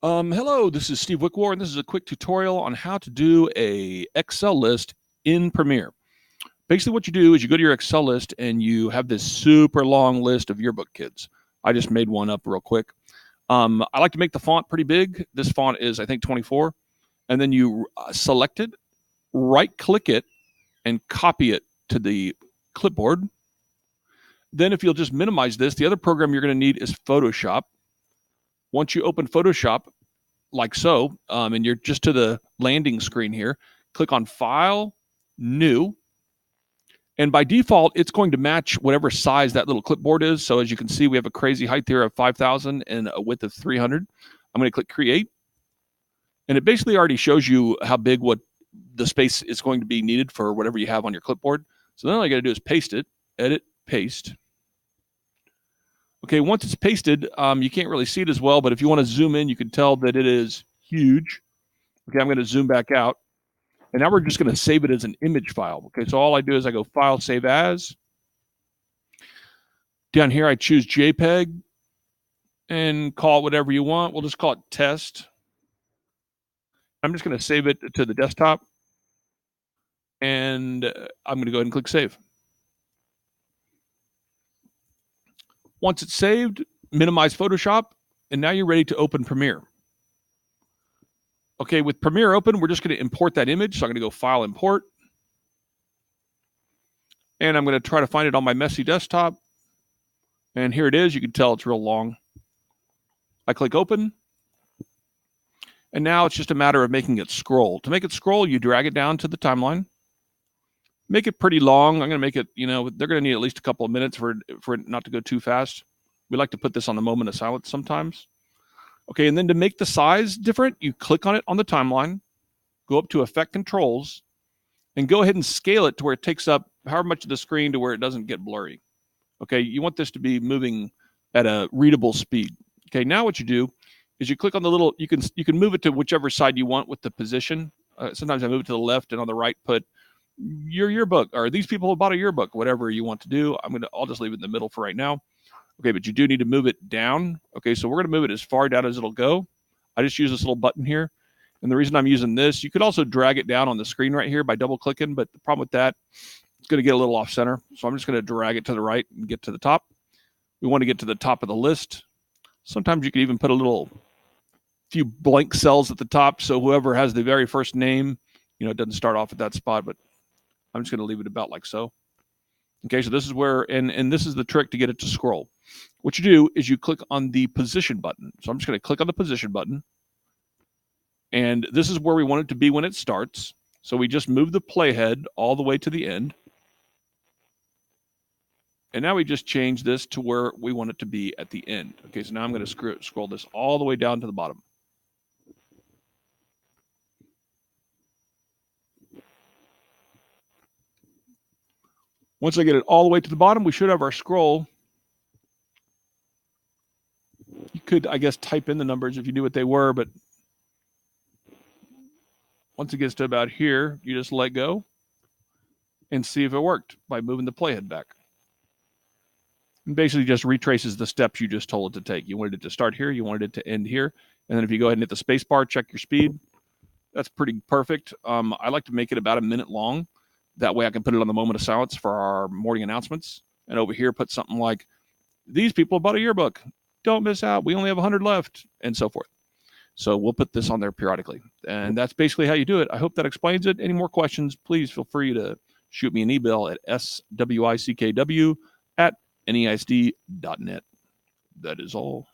Hello, this is Steve Wickwar, and this is a quick tutorial on how to do a Excel list in Premiere. Basically, what you do is you go to your Excel list and you have this super long list of yearbook kids. I just made one up real quick. I like to make the font pretty big. This font is, I think, 24. And then you select it, right-click it, and copy it to the clipboard. Then if you'll just minimize this, the other program you're going to need is Photoshop. Once you open Photoshop, like so, and you're just to the landing screen here, click on File, New, and by default, it's going to match whatever size that little clipboard is. So as you can see, we have a crazy height here of 5,000 and a width of 300. I'm going to click Create, and it basically already shows you how big what the space is going to be needed for whatever you have on your clipboard. So then all you got to do is paste it, edit, paste. Okay, once it's pasted, you can't really see it as well, but if you want to zoom in, you can tell that it is huge. Okay, I'm going to zoom back out. And now we're just going to save it as an image file. Okay, so all I do is I go File, Save As. Down here, I choose JPEG and call it whatever you want. We'll just call it Test. I'm just going to save it to the desktop. And I'm going to go ahead and click Save. Once it's saved, minimize Photoshop, and now you're ready to open Premiere. Okay, with Premiere open, we're just going to import that image. So I'm going to go File, Import. And I'm going to try to find it on my messy desktop. And here it is. You can tell it's real long. I click Open. And now it's just a matter of making it scroll. To make it scroll, you drag it down to the timeline. Make it pretty long. I'm going to make it, they're going to need at least a couple of minutes for it not to go too fast. We like to put this on the moment of silence sometimes. Okay, and then to make the size different, you click on it on the timeline, go up to Effect Controls, and go ahead and scale it to where it takes up however much of the screen to where it doesn't get blurry. Okay, you want this to be moving at a readable speed. Okay, now what you do is you click on the little, you can move it to whichever side you want with the position. Sometimes I move it to the left, and on the right put your yearbook, or these people who bought a yearbook, whatever you want to do. I'll just leave it in the middle for right now. Okay, but you do need to move it down. Okay, so we're going to move it as far down as it'll go. I just use this little button here. And the reason I'm using this, you could also drag it down on the screen right here by double clicking, but the problem with that, it's going to get a little off center. So I'm just going to drag it to the right and get to the top. We want to get to the top of the list. Sometimes you can even put a few blank cells at the top. So whoever has the very first name, it doesn't start off at that spot, but I'm just going to leave it about like so. Okay, so this is where, and this is the trick to get it to scroll. What you do is you click on the position button. So I'm just going to click on the position button. And this is where we want it to be when it starts. So we just move the playhead all the way to the end. And now we just change this to where we want it to be at the end. Okay, so now I'm going to scroll this all the way down to the bottom. Once I get it all the way to the bottom, we should have our scroll. You could, I guess, type in the numbers if you knew what they were, but once it gets to about here, you just let go and see if it worked by moving the playhead back. And basically just retraces the steps you just told it to take. You wanted it to start here, you wanted it to end here, and then if you go ahead and hit the space bar, check your speed. That's pretty perfect. I like to make it about a minute long. That way I can put it on the moment of silence for our morning announcements. And over here, put something like, these people bought a yearbook. Don't miss out. We only have 100 left, and so forth. So we'll put this on there periodically. And that's basically how you do it. I hope that explains it. Any more questions, please feel free to shoot me an email at swickww@neisd.net. That is all.